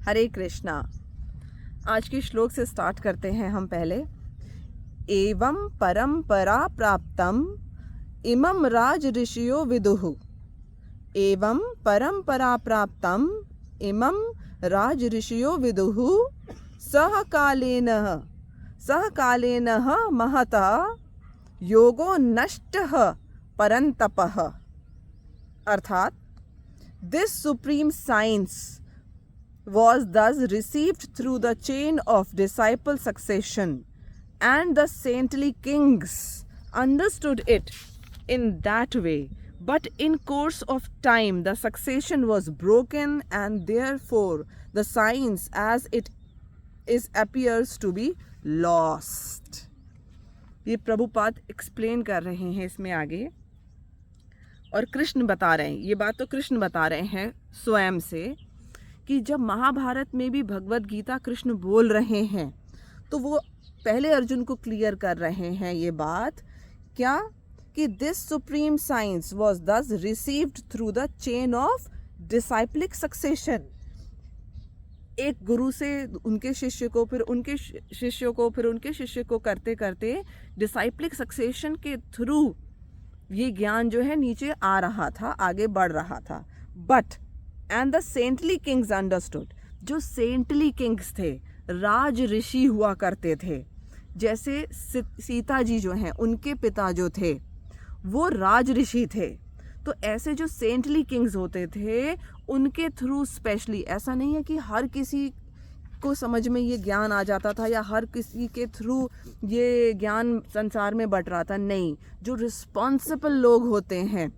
हरे कृष्णा। आज के श्लोक से स्टार्ट करते हैं हम पहले। एवं परंपरा प्राप्तम इमं राज ऋषियो विदुः। एवं परंपरा प्राप्तम इमं राज ऋषियो विदुः सह कालेन महता योगो नष्टः परंतपः। अर्थात this supreme science was thus received through the chain of disciple succession, and the saintly kings understood it in that way. But in course of time the succession was broken, and therefore the science as it is appears to be lost. ये Prabhupada explain कर रहे हैं इसमें आगे, और कृष्ण बता रहे हैं, ये बात तो कृष्ण बता रहे हैं स्वयं से, कि जब महाभारत में भी भगवत गीता कृष्ण बोल रहे हैं तो वो पहले अर्जुन को क्लियर कर रहे हैं ये बात, क्या कि दिस सुप्रीम साइंस वाज दस received through the chain of डिसाइप्लिक succession. एक गुरु से उनके शिष्य को, फिर उनके शिष्यों को, फिर उनके शिष्य को करते करते डिसाइप्लिक सक्सेशन के थ्रू ये ज्ञान जो है नीचे आ रहा था, आगे बढ़ रहा था। But and the saintly Kings understood, जो सेंटली किंग्स थे, राज ऋषि हुआ करते थे, जैसे सीता जी जो हैं उनके पिता जो थे वो राज ऋषि थे, तो ऐसे जो सेंटली किंग्स होते थे उनके थ्रू स्पेशली, ऐसा नहीं है कि हर किसी को समझ में ये ज्ञान आ जाता था या हर किसी के थ्रू ये ज्ञान संसार में बट रहा था, नहीं। जो रिस्पॉन्सिबल लोग होते हैं,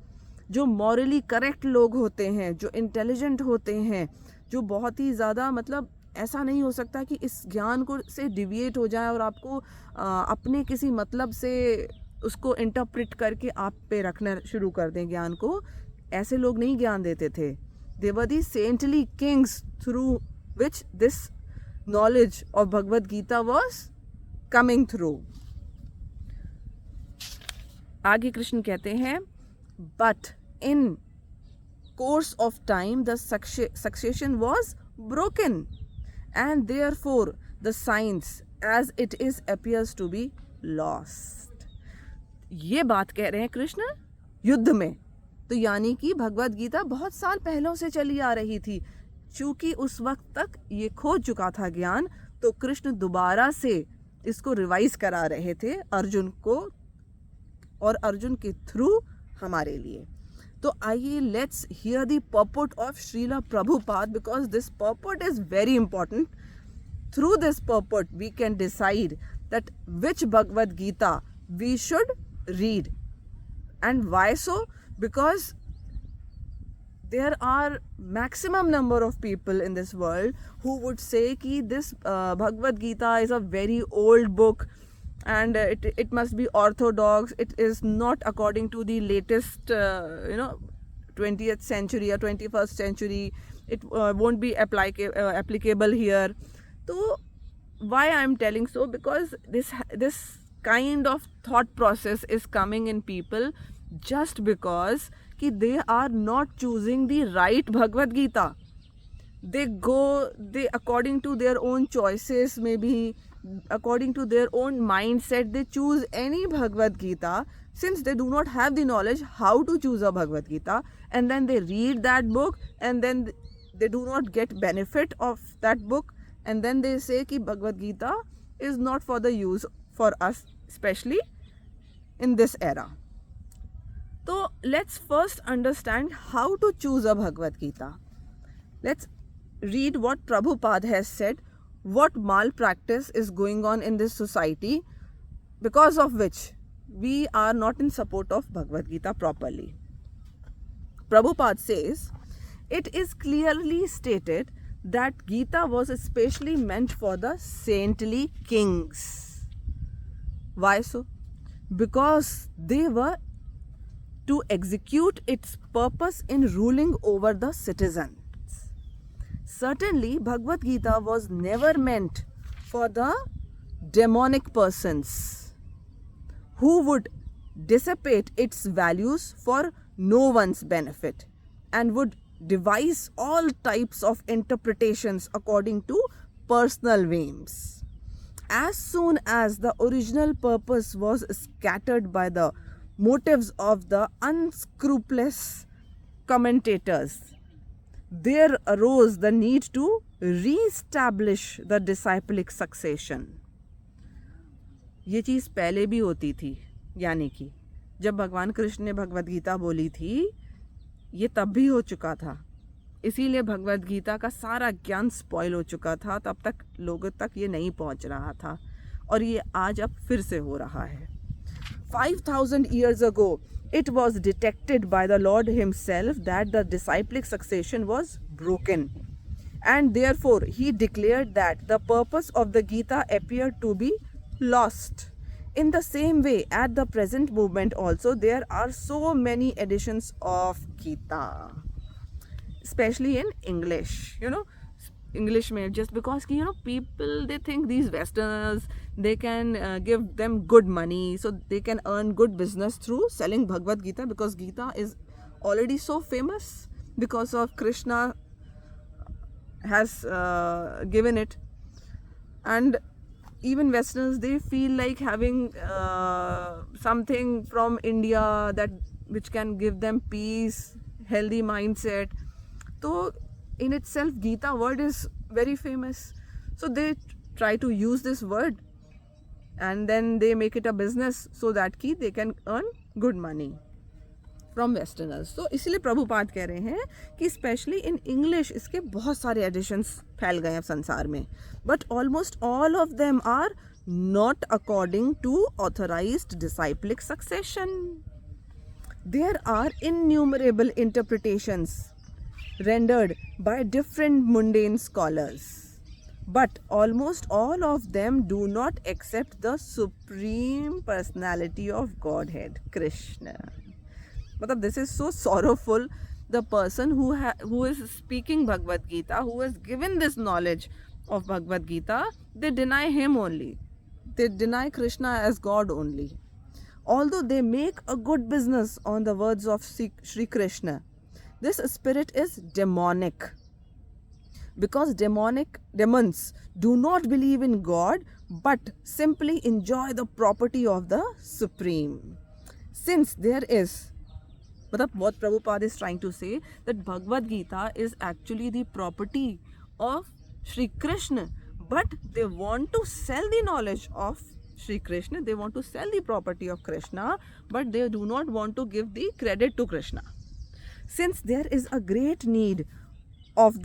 जो मॉरली करेक्ट लोग होते हैं, जो इंटेलिजेंट होते हैं, जो बहुत ही ज़्यादा, मतलब ऐसा नहीं हो सकता कि इस ज्ञान को से डिविएट हो जाए और आपको अपने किसी मतलब से उसको इंटरप्रेट करके आप पे रखना शुरू कर दें ज्ञान को। ऐसे लोग नहीं ज्ञान देते थे। They were the saintly kings through which this knowledge of Bhagavad Gita was coming through. आगे कृष्ण कहते हैं, but in course of time the succession was broken, and therefore the science as it is appears to be lost. ये बात कह रहे हैं कृष्ण युद्ध में, तो यानी कि भगवद गीता बहुत साल पहलों से चली आ रही थी। चूंकि उस वक्त तक ये खो चुका था ज्ञान, तो कृष्ण दोबारा से इसको रिवाइज करा रहे थे अर्जुन को, और अर्जुन के थ्रू हमारे लिए। तो आइए let's hear the purport of Srila Prabhupada, because this purport is very important. Through this purport we can decide that which Bhagavad Gita we should read, and why so, because there are maximum number of people in this world who would say कि this Bhagavad Gita is a very old book and it must be orthodox, it is not according to the latest 20th century or 21st century, it won't be applicable here. So why I am telling so, because this kind of thought process is coming in people just because कि they are not choosing the right Bhagavad Gita. They according to their own choices, maybe according to their own mindset, they choose any Bhagavad Gita, since they do not have the knowledge how to choose a Bhagavad Gita, and then they read that book and then they do not get benefit of that book, and then they say कि Bhagavad Gita is not for the use for us, especially in this era. So let's first understand how to choose a Bhagavad Gita. Let's read what Prabhupada has said, what malpractice is going on in this society, because of which we are not in support of Bhagavad Gita properly. Prabhupada says, it is clearly stated that Gita was especially meant for the saintly kings. Why so? Because they were to execute its purpose in ruling over the citizens. Certainly, Bhagavad Gita was never meant for the demonic persons who would dissipate its values for no one's benefit and would devise all types of interpretations according to personal whims. As soon as the original purpose was scattered by the motives of the unscrupulous commentators, there arose the need to re-establish the disciplic succession. ये चीज़ पहले भी होती थी, यानी कि जब भगवान कृष्ण ने भगवद गीता बोली थी, ये तब भी हो चुका था. इसीलिए भगवद गीता का सारा ज्ञान स्पॉइल हो चुका था. तब तक लोगों तक ये नहीं पहुंच रहा था, और ये आज अब फिर से हो रहा है. 5,000 years ago, it was detected by the Lord himself that the disciplic succession was broken, and therefore he declared that the purpose of the Gita appeared to be lost. In the same way, at the present moment also, there are so many editions of Gita, especially in English, English में, just because people, they think these Westerners, they can give them good money, so they can earn good business through selling Bhagavad Gita, because Gita is already so famous because of Krishna has given it. And even Westerners, they feel like having something from India that which can give them peace, healthy mindset. So in itself, Gita word is very famous. So they try to use this word and then they make it a business so that they can earn good money from Westerners. So इसलिए प्रभुपाद कह रहे हैं कि specially in English इसके बहुत सारे editions फैल गए हैं संसार में, but almost all of them are not according to authorized disciplic succession. There are innumerable interpretations rendered by different mundane scholars, but almost all of them do not accept the supreme personality of Godhead, Krishna. Matlab, this is so sorrowful. The person who is speaking Bhagavad Gita, who has given this knowledge of Bhagavad Gita, they deny him only. They deny Krishna as God only. Although they make a good business on the words of Sri Krishna, this spirit is demonic, because demons do not believe in God but simply enjoy the property of the Supreme. Since there is, what Prabhupada is trying to say, that Bhagavad Gita is actually the property of Sri Krishna, but they want to sell the knowledge of Sri Krishna, they want to sell the property of Krishna, but they do not want to give the credit to Krishna. Since there is a great need of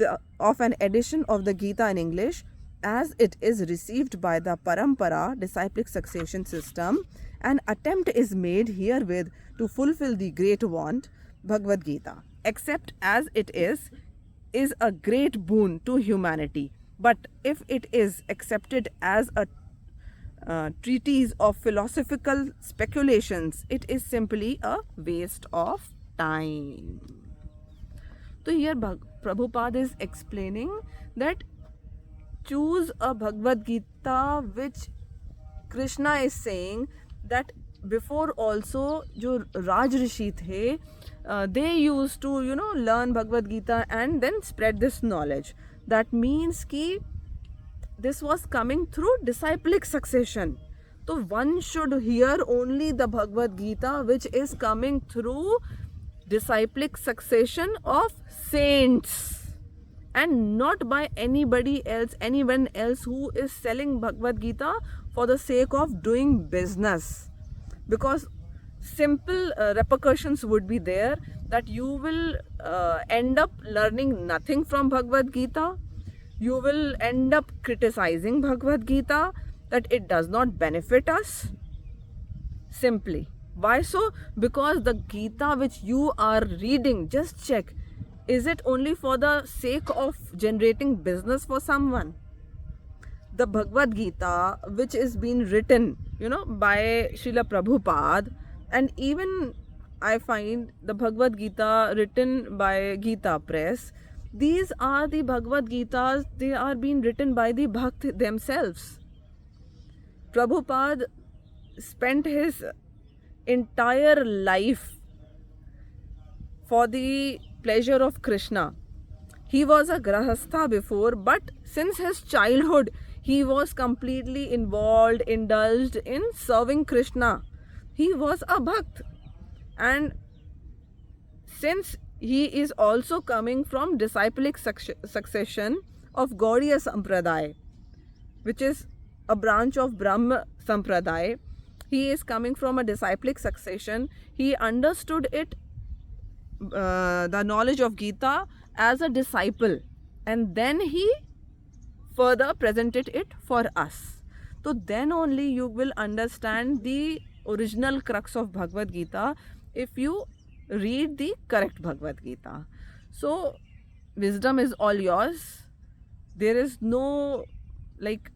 an edition of the Gita in English, as it is received by the Parampara disciplic succession system, an attempt is made herewith to fulfill the great want. Bhagavad Gita, except as it is a great boon to humanity. But if it is accepted as a treatise of philosophical speculations, it is simply a waste of time. So here Prabhupada is explaining that choose a Bhagavad Gita which Krishna is saying that before also जो Raj Rishi थे, they used to learn Bhagavad Gita and then spread this knowledge. That means कि this was coming through disciplic succession. So one should hear only the Bhagavad Gita which is coming through disciplic succession of saints, and not by anyone else who is selling Bhagavad Gita for the sake of doing business, because simple repercussions would be there that you will end up learning nothing from Bhagavad Gita. You will end up criticizing Bhagavad Gita, that it does not benefit us. Simply. Why so? Because the Gita which you are reading, just check, is it only for the sake of generating business for someone? The Bhagavad Gita which is being written, by Srila Prabhupada, and even I find the Bhagavad Gita written by Gita Press, these are the Bhagavad Gitas, they are being written by the Bhakt themselves. Prabhupada spent his entire life for the pleasure of Krishna. He was a grahastha before, but since his childhood, he was completely involved, indulged in serving Krishna. He was a bhakt. And since he is also coming from disciplic succession of Gaudiya Sampradaya, which is a branch of Brahma Sampradaya, he is coming from a disciplic succession. He understood it, the knowledge of Gita, as a disciple, and then he further presented it for us. So then only you will understand the original crux of Bhagavad Gita if you read the correct Bhagavad Gita. So wisdom is all yours. There is no like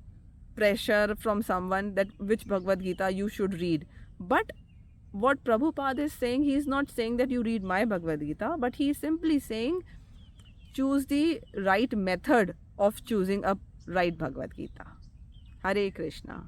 pressure from someone that which Bhagavad Gita you should read. But what Prabhupada is saying, he is not saying that you read my Bhagavad Gita, but he is simply saying choose the right method of choosing a right Bhagavad Gita. Hare Krishna.